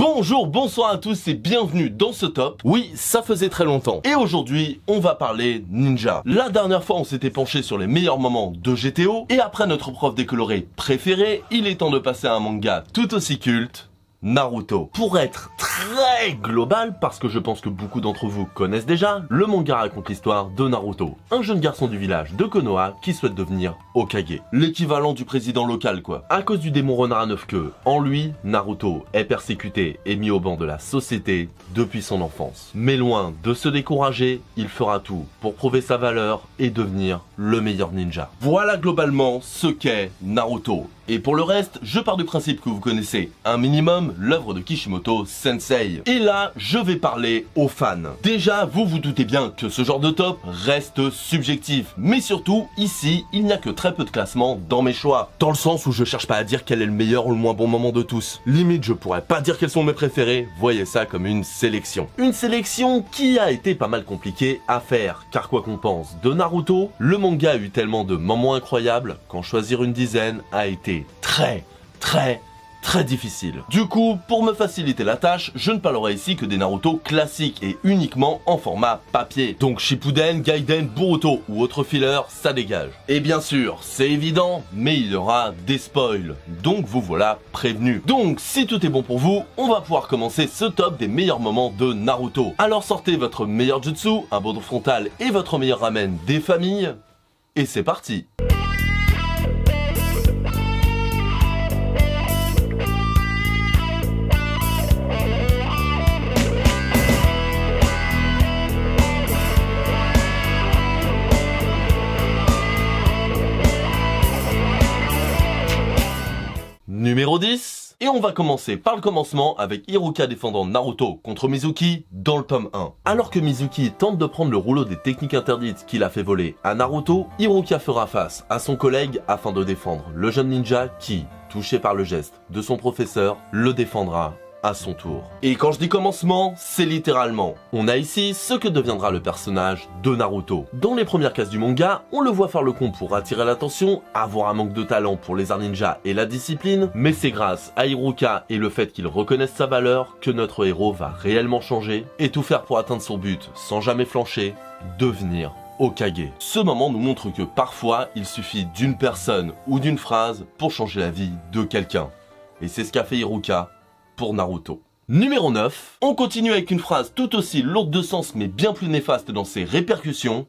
Bonjour, bonsoir à tous et bienvenue dans ce top. Oui, ça faisait très longtemps. Et aujourd'hui, on va parler ninja. La dernière fois, on s'était penché sur les meilleurs moments de GTO. Et après notre prof décoloré préféré, il est temps de passer à un manga tout aussi culte, Naruto. Pour être très global, parce que je pense que beaucoup d'entre vous connaissent déjà, le manga raconte l'histoire de Naruto, un jeune garçon du village de Konoha qui souhaite devenir Hokage. L'équivalent du président local quoi. À cause du démon renard à 9 queues, en lui, Naruto est persécuté et mis au banc de la société depuis son enfance. Mais loin de se décourager, il fera tout pour prouver sa valeur et devenir le meilleur ninja. Voilà globalement ce qu'est Naruto. Et pour le reste, je pars du principe que vous connaissez un minimum l'œuvre de Kishimoto Sensei. Et là, je vais parler aux fans. Déjà, vous vous doutez bien que ce genre de top reste subjectif. Mais surtout, ici, il n'y a que très peu de classement dans mes choix. Dans le sens où je cherche pas à dire quel est le meilleur ou le moins bon moment de tous. Limite, je pourrais pas dire quels sont mes préférés. Voyez ça comme une sélection. Une sélection qui a été pas mal compliquée à faire. Car quoi qu'on pense de Naruto, le manga a eu tellement de moments incroyables qu'en choisir une dizaine a été très difficile. Du coup, pour me faciliter la tâche, je ne parlerai ici que des Naruto classiques et uniquement en format papier. Donc Shippuden, Gaiden, Boruto ou autre filler, ça dégage. Et bien sûr, c'est évident, mais il y aura des spoils. Donc vous voilà prévenus. Donc si tout est bon pour vous, on va pouvoir commencer ce top des meilleurs moments de Naruto. Alors sortez votre meilleur jutsu, un bâton frontal et votre meilleur ramen des familles. Et c'est parti. Numéro 10, et on va commencer par le commencement avec Iruka défendant Naruto contre Mizuki dans le tome 1. Alors que Mizuki tente de prendre le rouleau des techniques interdites qu'il a fait voler à Naruto, Iruka fera face à son collègue afin de défendre le jeune ninja qui, touché par le geste de son professeur, le défendra à son tour. Et quand je dis commencement, c'est littéralement. On a ici ce que deviendra le personnage de Naruto. Dans les premières cases du manga, on le voit faire le con pour attirer l'attention, avoir un manque de talent pour les arts ninja et la discipline, mais c'est grâce à Iruka et le fait qu'il reconnaisse sa valeur que notre héros va réellement changer et tout faire pour atteindre son but sans jamais flancher, devenir Hokage. Ce moment nous montre que parfois, il suffit d'une personne ou d'une phrase pour changer la vie de quelqu'un. Et c'est ce qu'a fait Iruka pour Naruto. Numéro 9, on continue avec une phrase tout aussi lourde de sens mais bien plus néfaste dans ses répercussions.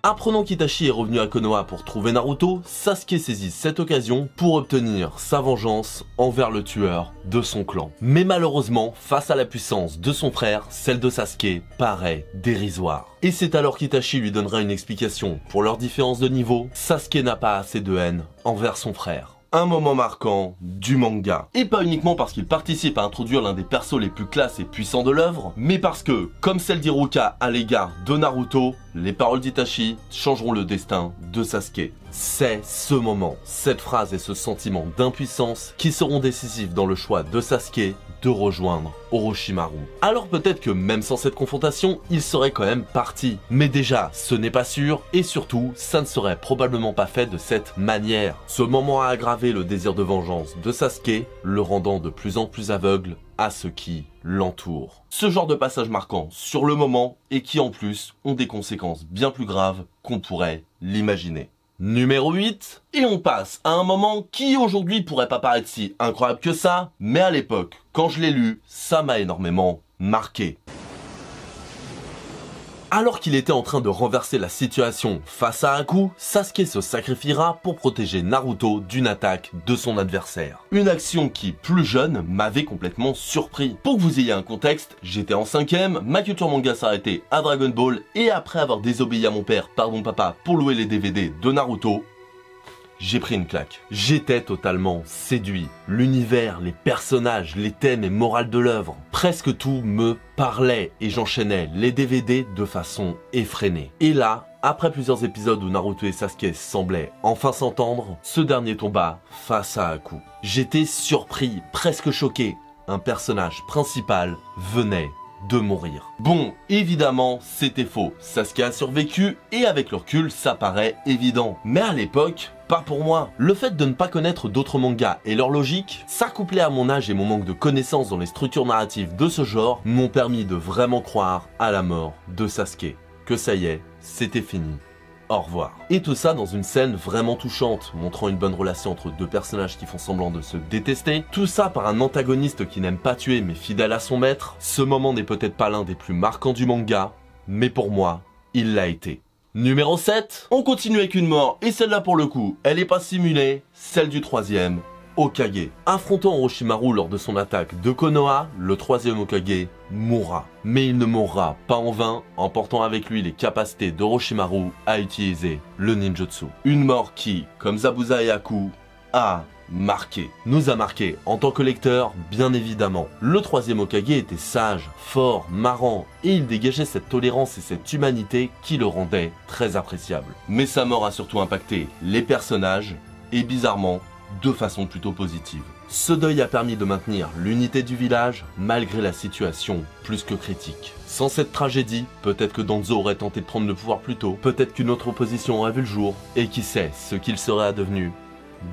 Apprenant qu'Itachi est revenu à Konoha pour trouver Naruto, Sasuke saisit cette occasion pour obtenir sa vengeance envers le tueur de son clan. Mais malheureusement, face à la puissance de son frère, celle de Sasuke paraît dérisoire. Et c'est alors qu'Itachi lui donnera une explication pour leur différence de niveau. Sasuke n'a pas assez de haine envers son frère. Un moment marquant du manga. Et pas uniquement parce qu'il participe à introduire l'un des persos les plus classes et puissants de l'œuvre, mais parce que, comme celle d'Iruka à l'égard de Naruto, les paroles d'Itachi changeront le destin de Sasuke. C'est ce moment, cette phrase et ce sentiment d'impuissance qui seront décisifs dans le choix de Sasuke de rejoindre Orochimaru. Alors peut-être que même sans cette confrontation, il serait quand même parti. Mais déjà, ce n'est pas sûr, et surtout, ça ne serait probablement pas fait de cette manière. Ce moment a aggravé le désir de vengeance de Sasuke, le rendant de plus en plus aveugle à ceux qui l'entourent. Ce genre de passage marquant sur le moment, et qui en plus ont des conséquences bien plus graves qu'on pourrait l'imaginer. Numéro 8, et on passe à un moment qui aujourd'hui pourrait pas paraître si incroyable que ça, mais à l'époque, quand je l'ai lu, ça m'a énormément marqué. Alors qu'il était en train de renverser la situation face à Haku, Sasuke se sacrifiera pour protéger Naruto d'une attaque de son adversaire. Une action qui, plus jeune, m'avait complètement surpris. Pour que vous ayez un contexte, j'étais en 5ème, ma culture manga s'arrêtait à Dragon Ball, et après avoir désobéi à mon père, pardon papa, pour louer les DVD de Naruto, j'ai pris une claque. J'étais totalement séduit. L'univers, les personnages, les thèmes et morale de l'œuvre, presque tout me parlait et j'enchaînais les DVD de façon effrénée. Et là, après plusieurs épisodes où Naruto et Sasuke semblaient enfin s'entendre, ce dernier tomba face à Haku. J'étais surpris, presque choqué. Un personnage principal venait de mourir. Bon, évidemment, c'était faux. Sasuke a survécu et avec le recul, ça paraît évident. Mais à l'époque, pas pour moi. Le fait de ne pas connaître d'autres mangas et leur logique, ça couplé à mon âge et mon manque de connaissances dans les structures narratives de ce genre, m'ont permis de vraiment croire à la mort de Sasuke. Que ça y est, c'était fini. Au revoir. Et tout ça dans une scène vraiment touchante, montrant une bonne relation entre deux personnages qui font semblant de se détester. Tout ça par un antagoniste qui n'aime pas tuer mais fidèle à son maître. Ce moment n'est peut-être pas l'un des plus marquants du manga, mais pour moi, il l'a été. Numéro 7, on continue avec une mort, et celle-là pour le coup, elle est pas simulée, celle du troisième Hokage. Affrontant Orochimaru lors de son attaque de Konoha, le troisième Hokage mourra. Mais il ne mourra pas en vain en portant avec lui les capacités d'Orochimaru à utiliser le ninjutsu. Une mort qui, comme Zabuza et Aku, nous a marqué en tant que lecteur, bien évidemment. Le troisième Hokage était sage, fort, marrant, et il dégageait cette tolérance et cette humanité qui le rendait très appréciable. Mais sa mort a surtout impacté les personnages, et bizarrement, de façon plutôt positive. Ce deuil a permis de maintenir l'unité du village malgré la situation plus que critique. Sans cette tragédie, peut-être que Danzo aurait tenté de prendre le pouvoir plus tôt, peut-être qu'une autre opposition aurait vu le jour, et qui sait ce qu'il serait advenu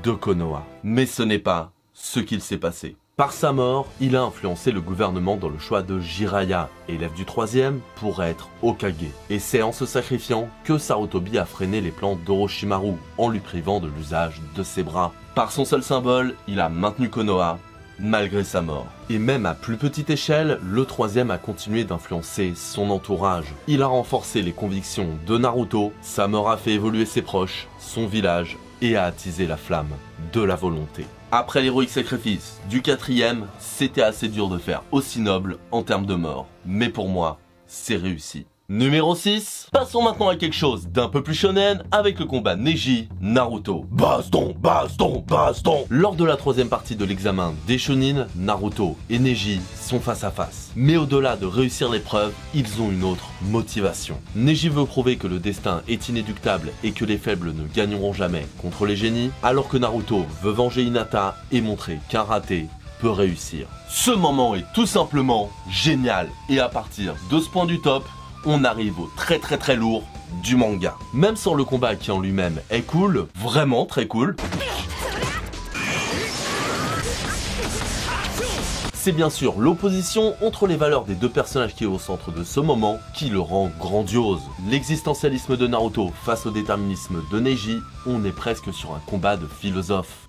de Konoha. Mais ce n'est pas ce qu'il s'est passé. Par sa mort, il a influencé le gouvernement dans le choix de Jiraiya, élève du troisième, pour être Hokage. Et c'est en se sacrifiant que Sarutobi a freiné les plans d'Orochimaru, en lui privant de l'usage de ses bras. Par son seul symbole, il a maintenu Konoha, malgré sa mort. Et même à plus petite échelle, le troisième a continué d'influencer son entourage. Il a renforcé les convictions de Naruto, sa mort a fait évoluer ses proches, son village, et a attisé la flamme de la volonté. Après l'héroïque sacrifice du quatrième, c'était assez dur de faire aussi noble en termes de mort. Mais pour moi, c'est réussi. Numéro 6, passons maintenant à quelque chose d'un peu plus shonen avec le combat Neji-Naruto. Baston, baston, baston. Lors de la troisième partie de l'examen des shonin, Naruto et Neji sont face à face. Mais au-delà de réussir l'épreuve, ils ont une autre motivation. Neji veut prouver que le destin est inéluctable et que les faibles ne gagneront jamais contre les génies, alors que Naruto veut venger Hinata et montrer qu'un raté peut réussir. Ce moment est tout simplement génial et à partir de ce point du top, on arrive au très lourd du manga. Même sans le combat qui en lui-même est cool, vraiment très cool, c'est bien sûr l'opposition entre les valeurs des deux personnages qui est au centre de ce moment qui le rend grandiose. L'existentialisme de Naruto face au déterminisme de Neji, on est presque sur un combat de philosophes.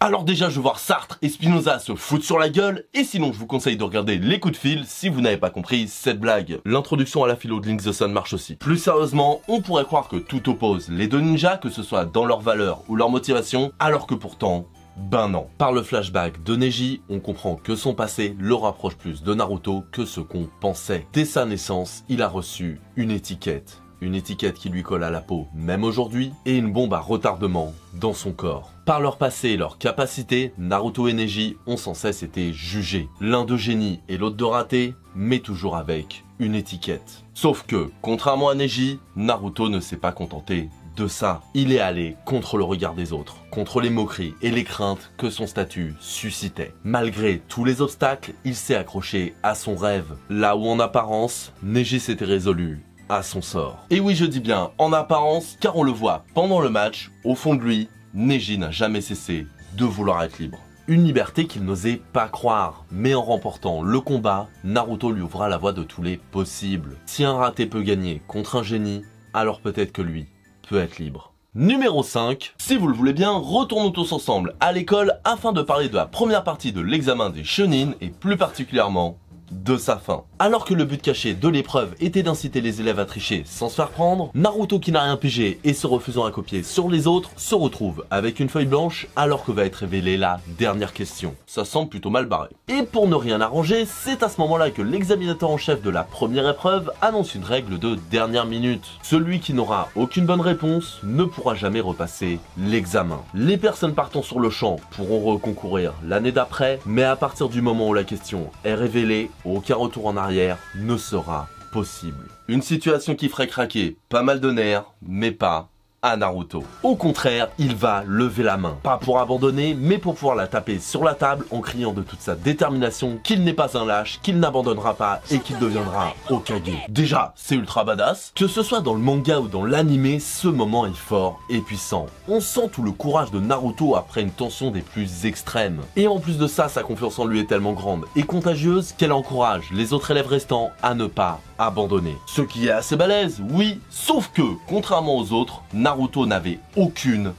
Alors déjà, je veux voir Sartre et Spinoza se foutre sur la gueule, et sinon je vous conseille de regarder les coups de fil si vous n'avez pas compris cette blague. L'introduction à la philo de Link the Sun marche aussi. Plus sérieusement, on pourrait croire que tout oppose les deux ninjas, que ce soit dans leur valeur ou leur motivation, alors que pourtant, ben non. Par le flashback de Neji, on comprend que son passé le rapproche plus de Naruto que ce qu'on pensait. Dès sa naissance, il a reçu une étiquette. Une étiquette qui lui colle à la peau, même aujourd'hui, et une bombe à retardement dans son corps. Par leur passé et leurs capacités, Naruto et Neji ont sans cesse été jugés. L'un de génie et l'autre de raté, mais toujours avec une étiquette. Sauf que, contrairement à Neji, Naruto ne s'est pas contenté de ça. Il est allé contre le regard des autres, contre les moqueries et les craintes que son statut suscitait. Malgré tous les obstacles, il s'est accroché à son rêve. Là où en apparence, Neji s'était résolu à son sort. Et oui, je dis bien en apparence, car on le voit pendant le match, au fond de lui, Neji n'a jamais cessé de vouloir être libre. Une liberté qu'il n'osait pas croire, mais en remportant le combat, Naruto lui ouvra la voie de tous les possibles. Si un raté peut gagner contre un génie, alors peut-être que lui peut être libre. Numéro 5, si vous le voulez bien, retournons tous ensemble à l'école afin de parler de la première partie de l'examen des Chunin et plus particulièrement de sa fin. Alors que le but caché de l'épreuve était d'inciter les élèves à tricher sans se faire prendre, Naruto qui n'a rien pigé et se refusant à copier sur les autres se retrouve avec une feuille blanche alors que va être révélée la dernière question. Ça semble plutôt mal barré. Et pour ne rien arranger, c'est à ce moment-là que l'examinateur en chef de la première épreuve annonce une règle de dernière minute. Celui qui n'aura aucune bonne réponse ne pourra jamais repasser l'examen. Les personnes partant sur le champ pourront reconcourir l'année d'après, mais à partir du moment où la question est révélée, aucun retour en arrière ne sera possible. Une situation qui ferait craquer pas mal de nerfs, mais pas à Naruto. Au contraire, il va lever la main. Pas pour abandonner, mais pour pouvoir la taper sur la table en criant de toute sa détermination qu'il n'est pas un lâche, qu'il n'abandonnera pas et qu'il deviendra Hokage. Déjà, c'est ultra badass. Que ce soit dans le manga ou dans l'anime, ce moment est fort et puissant. On sent tout le courage de Naruto après une tension des plus extrêmes. Et en plus de ça, sa confiance en lui est tellement grande et contagieuse qu'elle encourage les autres élèves restants à ne pas abandonner. Ce qui est assez balèze, oui, sauf que, contrairement aux autres, Naruto n'avait aucune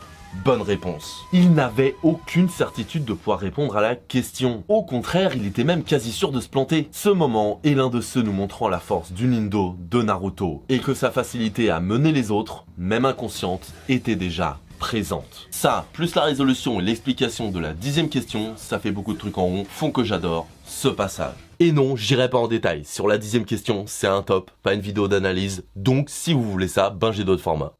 bonne réponse. Il n'avait aucune certitude de pouvoir répondre à la question. Au contraire, il était même quasi sûr de se planter. Ce moment est l'un de ceux nous montrant la force du Nindo de Naruto et que sa facilité à mener les autres, même inconsciente, était déjà présente. Ça, plus la résolution et l'explication de la 10e question, ça fait beaucoup de trucs en rond, font que j'adore ce passage. Et non, j'irai pas en détail. Sur la 10e question, c'est un top, pas une vidéo d'analyse. Donc, si vous voulez ça, ben j'ai d'autres formats.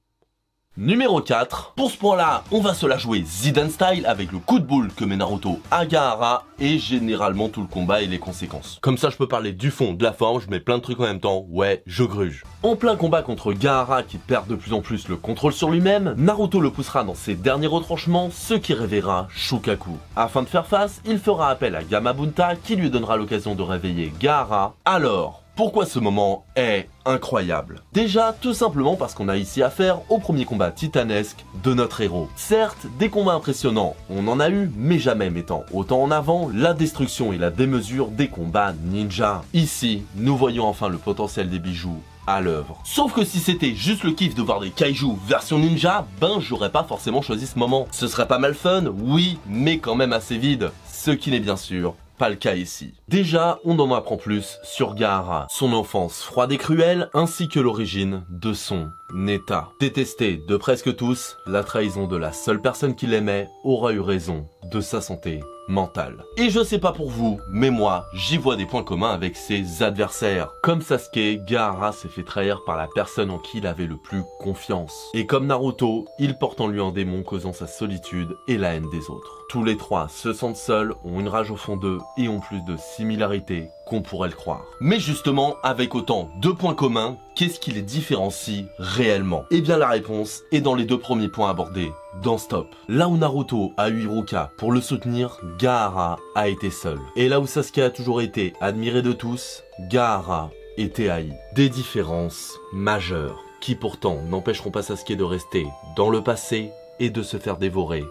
Numéro 4, pour ce point-là, on va se la jouer Zidane style avec le coup de boule que met Naruto à Gaara et généralement tout le combat et les conséquences. Comme ça je peux parler du fond, de la forme, je mets plein de trucs en même temps, ouais, je gruge. En plein combat contre Gaara qui perd de plus en plus le contrôle sur lui-même, Naruto le poussera dans ses derniers retranchements, ce qui réveillera Shukaku. Afin de faire face, il fera appel à Gamabunta qui lui donnera l'occasion de réveiller Gaara. Alors, pourquoi ce moment est incroyable? Déjà, tout simplement parce qu'on a ici affaire au premier combat titanesque de notre héros. Certes, des combats impressionnants, on en a eu, mais jamais mettant autant en avant la destruction et la démesure des combats ninja. Ici, nous voyons enfin le potentiel des bijoux à l'œuvre. Sauf que si c'était juste le kiff de voir des kaijus version ninja, ben j'aurais pas forcément choisi ce moment. Ce serait pas mal fun, oui, mais quand même assez vide, ce qui n'est bien sûr pas le cas ici. Déjà, on en apprend plus sur Gaara, son enfance froide et cruelle, ainsi que l'origine de son état. Détesté de presque tous, la trahison de la seule personne qu'il aimait aura eu raison de sa santé mentale. Et je sais pas pour vous, mais moi, j'y vois des points communs avec ses adversaires. Comme Sasuke, Gaara s'est fait trahir par la personne en qui il avait le plus confiance. Et comme Naruto, il porte en lui un démon causant sa solitude et la haine des autres. Tous les trois se sentent seuls, ont une rage au fond d'eux et ont plus de similarités qu'on pourrait le croire. Mais justement, avec autant de points communs, qu'est-ce qui les différencie réellement? Eh bien la réponse est dans les deux premiers points abordés dans Stop. Là où Naruto a eu Hiruka pour le soutenir, Gaara a été seul. Et là où Sasuke a toujours été admiré de tous, Gaara était haï. Des différences majeures qui pourtant n'empêcheront pas Sasuke de rester dans le passé et de se faire dévorer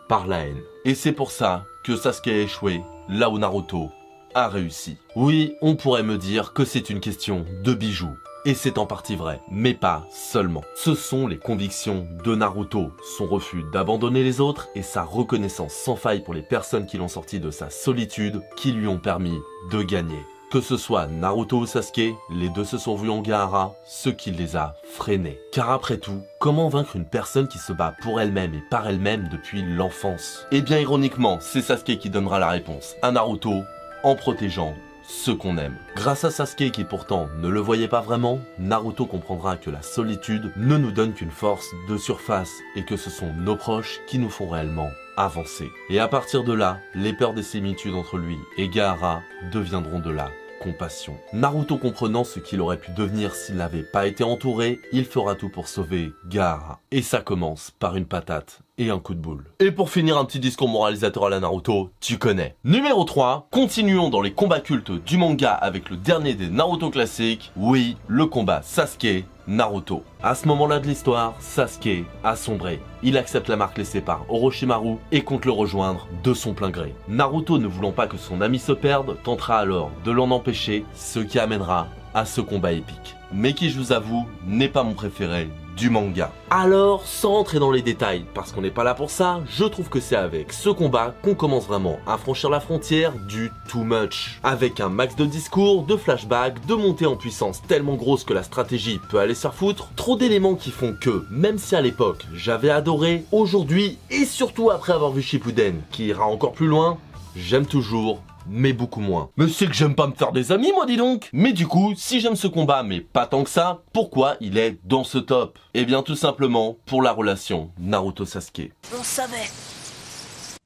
par la haine. Et c'est pour ça que Sasuke a échoué là où Naruto a réussi. Oui, on pourrait me dire que c'est une question de bijoux. Et c'est en partie vrai, mais pas seulement. Ce sont les convictions de Naruto, son refus d'abandonner les autres et sa reconnaissance sans faille pour les personnes qui l'ont sorti de sa solitude qui lui ont permis de gagner. Que ce soit Naruto ou Sasuke, les deux se sont vus en Gaara, ce qui les a freinés. Car après tout, comment vaincre une personne qui se bat pour elle-même et par elle-même depuis l'enfance? Eh bien ironiquement, c'est Sasuke qui donnera la réponse à Naruto en protégeant ce qu'on aime. Grâce à Sasuke qui pourtant ne le voyait pas vraiment, Naruto comprendra que la solitude ne nous donne qu'une force de surface et que ce sont nos proches qui nous font réellement avancer. Et à partir de là, les peurs des similitudes entre lui et Gaara deviendront de la compassion. Naruto comprenant ce qu'il aurait pu devenir s'il n'avait pas été entouré, il fera tout pour sauver Gaara. Et ça commence par une patate et un coup de boule. Et pour finir, un petit discours moralisateur à la Naruto, tu connais. Numéro 3, continuons dans les combats cultes du manga avec le dernier des Naruto classiques, oui, le combat Sasuke-Naruto. À ce moment-là de l'histoire, Sasuke a sombré. Il accepte la marque laissée par Orochimaru et compte le rejoindre de son plein gré. Naruto, ne voulant pas que son ami se perde, tentera alors de l'en empêcher, ce qui amènera à ce combat épique. Mais qui, je vous avoue, n'est pas mon préféré du manga. Alors, sans rentrer dans les détails, parce qu'on n'est pas là pour ça, je trouve que c'est avec ce combat qu'on commence vraiment à franchir la frontière du too much. Avec un max de discours, de flashbacks, de montée en puissance tellement grosse que la stratégie peut aller se faire foutre, trop d'éléments qui font que, même si à l'époque j'avais adoré, aujourd'hui, et surtout après avoir vu Shippuden, qui ira encore plus loin, j'aime toujours, mais beaucoup moins. Mais c'est que j'aime pas me faire des amis, moi, dis donc. Mais du coup, si j'aime ce combat, mais pas tant que ça, pourquoi il est dans ce top? Eh bien, tout simplement pour la relation Naruto-Sasuke. On savait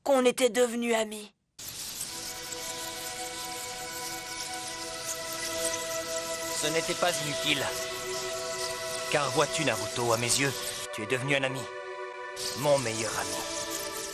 qu'on était devenus amis. Ce n'était pas inutile. Car vois-tu, Naruto, à mes yeux, Tu es devenu un ami. Mon meilleur ami.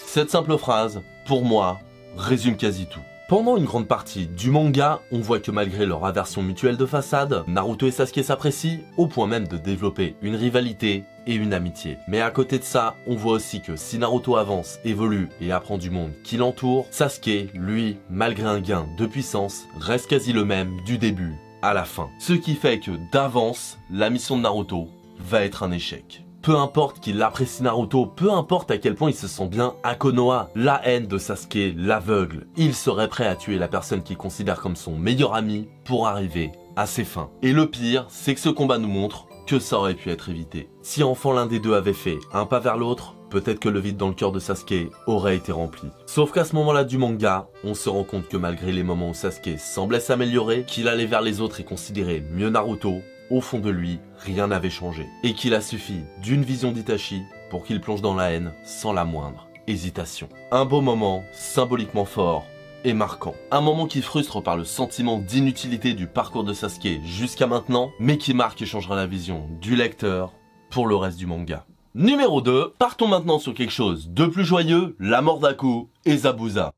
Cette simple phrase, pour moi, résume quasi tout. Pendant une grande partie du manga, on voit que malgré leur aversion mutuelle de façade, Naruto et Sasuke s'apprécient, au point même de développer une rivalité et une amitié. Mais à côté de ça, on voit aussi que si Naruto avance, évolue et apprend du monde qui l'entoure, Sasuke, lui, malgré un gain de puissance, reste quasi le même du début à la fin. Ce qui fait que d'avance, la mission de Naruto va être un échec. Peu importe qu'il apprécie Naruto, peu importe à quel point il se sent bien à Konoha, la haine de Sasuke l'aveugle. Il serait prêt à tuer la personne qu'il considère comme son meilleur ami pour arriver à ses fins. Et le pire, c'est que ce combat nous montre que ça aurait pu être évité. Si enfin l'un des deux avait fait un pas vers l'autre, peut-être que le vide dans le cœur de Sasuke aurait été rempli. Sauf qu'à ce moment-là du manga, on se rend compte que malgré les moments où Sasuke semblait s'améliorer, qu'il allait vers les autres et considérait mieux Naruto, au fond de lui, rien n'avait changé. Et qu'il a suffi d'une vision d'Itachi pour qu'il plonge dans la haine sans la moindre hésitation. Un beau moment, symboliquement fort et marquant. Un moment qui frustre par le sentiment d'inutilité du parcours de Sasuke jusqu'à maintenant, mais qui marque et changera la vision du lecteur pour le reste du manga. Numéro 2, partons maintenant sur quelque chose de plus joyeux, la mort d'Aku et Zabuza.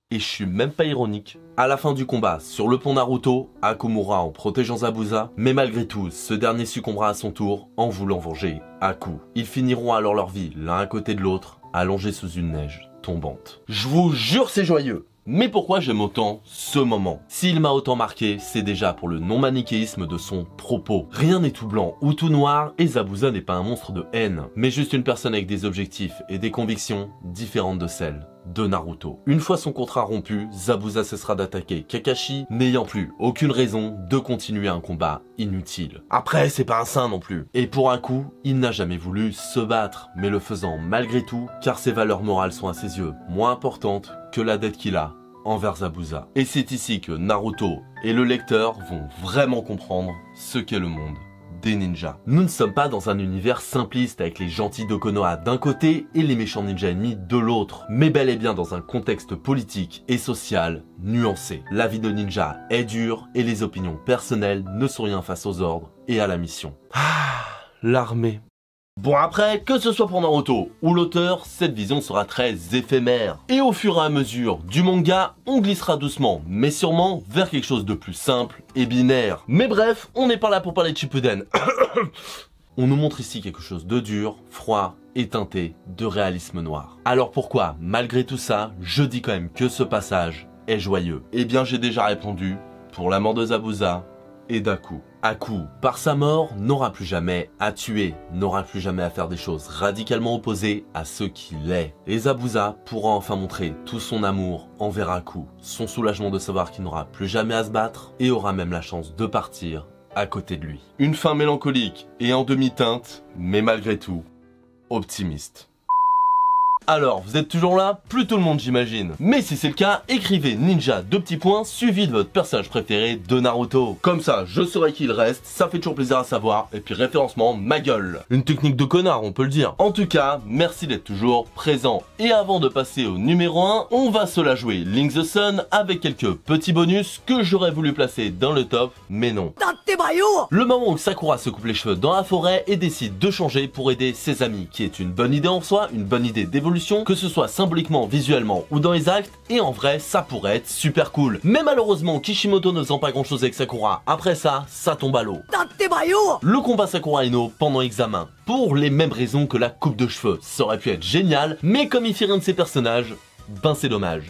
Et je suis même pas ironique. À la fin du combat, sur le pont Naruto, Aku mourra en protégeant Zabuza, mais malgré tout, ce dernier succombera à son tour en voulant venger Aku. Ils finiront alors leur vie l'un à côté de l'autre, allongés sous une neige tombante. Je vous jure c'est joyeux. Mais pourquoi j'aime autant ce moment? S'il m'a autant marqué, c'est déjà pour le non-manichéisme de son propos. Rien n'est tout blanc ou tout noir et Zabuza n'est pas un monstre de haine, mais juste une personne avec des objectifs et des convictions différentes de celles de Naruto. Une fois son contrat rompu, Zabuza cessera d'attaquer Kakashi, n'ayant plus aucune raison de continuer un combat inutile. Après, c'est pas un saint non plus. Et pour Aku, il n'a jamais voulu se battre, mais le faisant malgré tout, car ses valeurs morales sont à ses yeux moins importantes que la dette qu'il a envers Zabuza. Et c'est ici que Naruto et le lecteur vont vraiment comprendre ce qu'est le monde des ninjas. Nous ne sommes pas dans un univers simpliste avec les gentils de Konoha d'un côté et les méchants ninjas ennemis de l'autre, mais bel et bien dans un contexte politique et social nuancé. La vie de ninja est dure et les opinions personnelles ne sont rien face aux ordres et à la mission. L'armée. Bon après, que ce soit pour Naruto ou l'auteur, cette vision sera très éphémère. Et au fur et à mesure du manga, on glissera doucement, mais sûrement, vers quelque chose de plus simple et binaire. Mais bref, on n'est pas là pour parler de Shippuden. On nous montre ici quelque chose de dur, froid et teinté de réalisme noir. Alors pourquoi, malgré tout ça, je dis quand même que ce passage est joyeux? Eh bien j'ai déjà répondu, pour la mort de Zabuza et d'Aku. Aku, par sa mort, n'aura plus jamais à tuer, n'aura plus jamais à faire des choses radicalement opposées à ce qu'il est. Et Zabuza pourra enfin montrer tout son amour envers Aku, son soulagement de savoir qu'il n'aura plus jamais à se battre et aura même la chance de partir à côté de lui. Une fin mélancolique et en demi-teinte, mais malgré tout, optimiste. Alors, vous êtes toujours là? Plus tout le monde j'imagine. Mais si c'est le cas, écrivez ninja 2 petits points suivi de votre personnage préféré de Naruto. Comme ça, je saurai qui il reste, ça fait toujours plaisir à savoir, et puis référencement, ma gueule. Une technique de connard, on peut le dire. En tout cas, merci d'être toujours présent. Et avant de passer au numéro 1, on va se la jouer Link the Sun avec quelques petits bonus que j'aurais voulu placer dans le top, mais non. Le moment où Sakura se coupe les cheveux dans la forêt et décide de changer pour aider ses amis, qui est une bonne idée en soi, une bonne idée d'évolution, que ce soit symboliquement, visuellement ou dans les actes, et en vrai ça pourrait être super cool. Mais malheureusement Kishimoto ne faisant pas grand chose avec Sakura, après ça tombe à l'eau. Le combat Sakura Ino pendant examen, pour les mêmes raisons que la coupe de cheveux, ça aurait pu être génial, mais comme il fait rien de ses personnages, ben c'est dommage.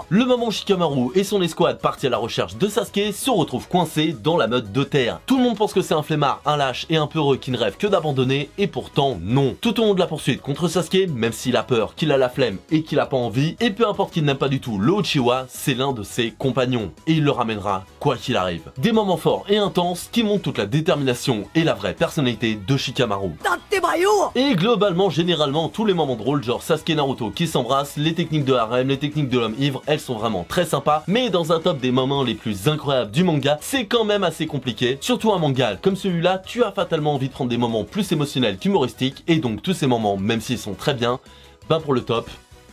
Le moment où Shikamaru et son escouade partis à la recherche de Sasuke se retrouvent coincés dans la meute de terre. Tout le monde pense que c'est un flemmard, un lâche et un peureux qui ne rêve que d'abandonner, et pourtant non. Tout au long de la poursuite contre Sasuke, même s'il a peur, qu'il a la flemme et qu'il a pas envie, et peu importe qu'il n'aime pas du tout le Uchiwa, c'est l'un de ses compagnons, et il le ramènera quoi qu'il arrive. Des moments forts et intenses qui montrent toute la détermination et la vraie personnalité de Shikamaru. Et globalement, généralement, tous les moments drôles, genre Sasuke et Naruto qui s'embrassent, les techniques de harem, les techniques de l'homme ivre, elles sont vraiment très sympas, mais dans un top des moments les plus incroyables du manga, c'est quand même assez compliqué. Surtout un manga comme celui-là, tu as fatalement envie de prendre des moments plus émotionnels qu'humoristiques, et donc tous ces moments, même s'ils sont très bien, ben pour le top,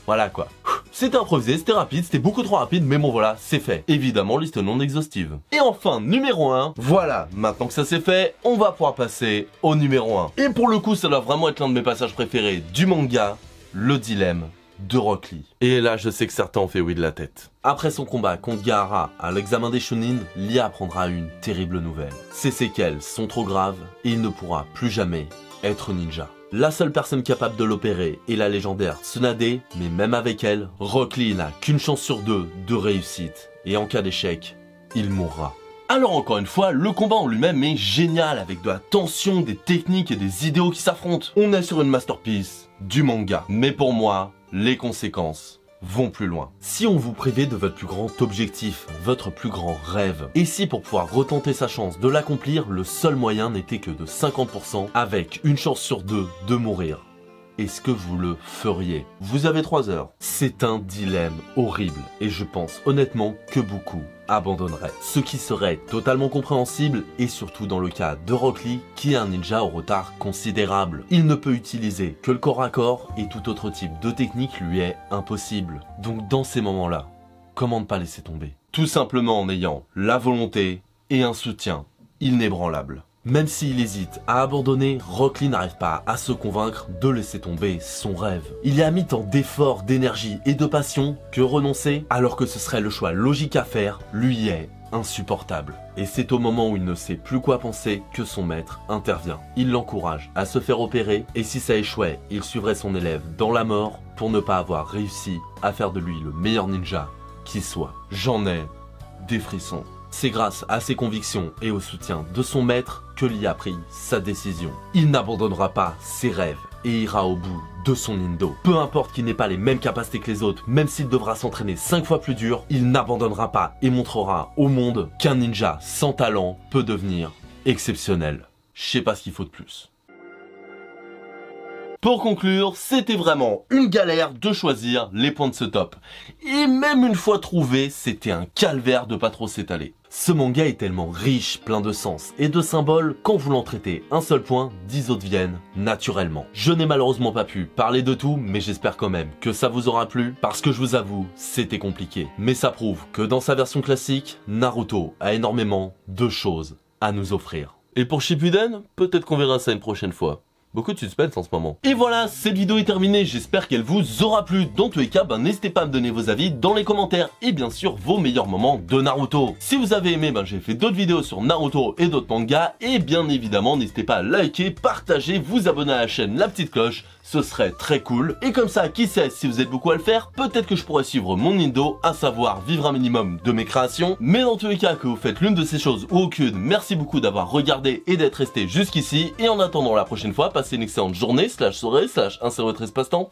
voilà quoi. C'était improvisé, c'était rapide, c'était beaucoup trop rapide, mais bon voilà, c'est fait. Évidemment, liste non exhaustive. Et enfin, numéro 1, voilà, maintenant que ça c'est fait, on va pouvoir passer au numéro 1. Et pour le coup, ça doit vraiment être l'un de mes passages préférés du manga, le dilemme de Rock Lee. Et là, je sais que certains ont fait oui de la tête. Après son combat contre Gaara à l'examen des Chunin, Lee apprendra une terrible nouvelle. Ses séquelles sont trop graves et il ne pourra plus jamais être ninja. La seule personne capable de l'opérer est la légendaire Tsunade, mais même avec elle, Rock Lee n'a qu'une chance sur 2 de réussite. Et en cas d'échec, il mourra. Alors encore une fois, le combat en lui-même est génial, avec de la tension, des techniques et des idéaux qui s'affrontent. On est sur une masterpiece du manga. Mais pour moi, les conséquences vont plus loin. Si on vous privait de votre plus grand objectif, votre plus grand rêve, et si pour pouvoir retenter sa chance de l'accomplir, le seul moyen n'était que de 50% avec une chance sur 2 de mourir, est-ce que vous le feriez? Vous avez 3 heures. C'est un dilemme horrible et je pense honnêtement que beaucoup abandonneraient. Ce qui serait totalement compréhensible et surtout dans le cas de Rock Lee qui est un ninja au retard considérable. Il ne peut utiliser que le corps à corps et tout autre type de technique lui est impossible. Donc dans ces moments-là, comment ne pas laisser tomber? Tout simplement en ayant la volonté et un soutien inébranlable. Même s'il hésite à abandonner, Rock Lee n'arrive pas à se convaincre de laisser tomber son rêve. Il y a mis tant d'efforts, d'énergie et de passion que renoncer, alors que ce serait le choix logique à faire, lui est insupportable. Et c'est au moment où il ne sait plus quoi penser que son maître intervient. Il l'encourage à se faire opérer et si ça échouait, il suivrait son élève dans la mort pour ne pas avoir réussi à faire de lui le meilleur ninja qui soit. J'en ai des frissons. C'est grâce à ses convictions et au soutien de son maître que Lee a pris sa décision. Il n'abandonnera pas ses rêves et ira au bout de son indo. Peu importe qu'il n'ait pas les mêmes capacités que les autres, même s'il devra s'entraîner 5 fois plus dur, il n'abandonnera pas et montrera au monde qu'un ninja sans talent peut devenir exceptionnel. Je sais pas ce qu'il faut de plus. Pour conclure, c'était vraiment une galère de choisir les points de ce top. Et même une fois trouvé, c'était un calvaire de pas trop s'étaler. Ce manga est tellement riche, plein de sens et de symboles qu'en voulant traiter un seul point, 10 autres viennent naturellement. Je n'ai malheureusement pas pu parler de tout, mais j'espère quand même que ça vous aura plu, parce que je vous avoue, c'était compliqué. Mais ça prouve que dans sa version classique, Naruto a énormément de choses à nous offrir. Et pour Shippuden, peut-être qu'on verra ça une prochaine fois. Beaucoup de suspense en ce moment. Et voilà, cette vidéo est terminée, j'espère qu'elle vous aura plu. Dans tous les cas, n'hésitez pas à me donner vos avis dans les commentaires et bien sûr vos meilleurs moments de Naruto. Si vous avez aimé, j'ai fait d'autres vidéos sur Naruto et d'autres mangas et bien évidemment, n'hésitez pas à liker, partager, vous abonner à la chaîne, la petite cloche, ce serait très cool. Et comme ça, qui sait, si vous êtes beaucoup à le faire, peut-être que je pourrais suivre mon indo, à savoir vivre un minimum de mes créations. Mais dans tous les cas, que vous faites l'une de ces choses ou aucune, merci beaucoup d'avoir regardé et d'être resté jusqu'ici. Et en attendant la prochaine fois, passez une excellente journée, /soirée, /1/13 passe-temps.